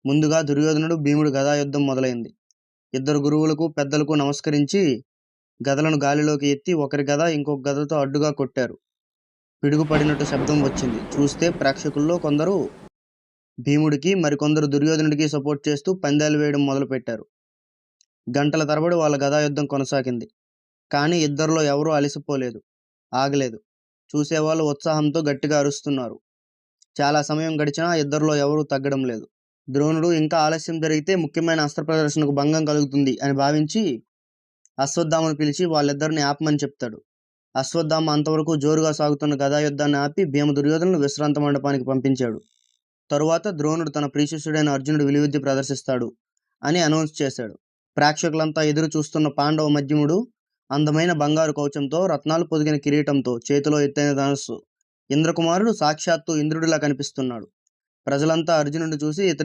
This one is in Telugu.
ముందుగా దుర్యోధనుడు భీముడు గదా యుద్ధం మొదలైంది. ఇద్దరు గురువులకు పెద్దలకు నమస్కరించి గదలను గాలిలోకి ఎత్తి ఒకరి గద ఇంకొక గదతో అడ్డుగా కొట్టారు. పిడుగు పడినట్టు శబ్దం వచ్చింది. చూస్తే ప్రేక్షకుల్లో కొందరు భీముడికి, మరికొందరు దుర్యోధనుడికి సపోర్ట్ చేస్తూ పందాలు వేయడం మొదలుపెట్టారు. గంటల తరబడి వాళ్ళ గదా యుద్ధం కొనసాగింది. కానీ ఇద్దరిలో ఎవరూ అలసిపోలేదు, ఆగలేదు. చూసేవాళ్ళు ఉత్సాహంతో గట్టిగా అరుస్తున్నారు. చాలా సమయం గడిచినా ఇద్దరిలో ఎవరూ తగ్గడం లేదు. ద్రోణుడు ఇంకా ఆలస్యం జరిగితే ముఖ్యమైన అస్త్ర ప్రదర్శనకు భంగం కలుగుతుంది అని భావించి అశ్వత్థామను పిలిచి వాళ్ళిద్దరిని ఆపమని చెప్తాడు. అశ్వత్థామ అంతవరకు జోరుగా సాగుతున్న గదా యుద్ధాన్ని ఆపి భీమ దుర్యోధనులను విశ్రాంత మండపానికి పంపించాడు. తరువాత ద్రోణుడు తన ప్రియశిష్యుడైన అర్జునుడు విలువిద్య ప్రదర్శిస్తాడు అని అనౌన్స్ చేశాడు. ప్రేక్షకులంతా ఎదురు చూస్తున్న పాండవ మధ్యముడు అందమైన బంగారు కవచంతో, రత్నాలు పొదిగిన కిరీటంతో, చేతిలో ఎత్తైన ధనస్సు, ఇంద్రకుమారుడు సాక్షాత్తు ఇంద్రుడిలా కనిపిస్తున్నాడు. ప్రజలంతా అర్జునుడిని చూసి ఇతడి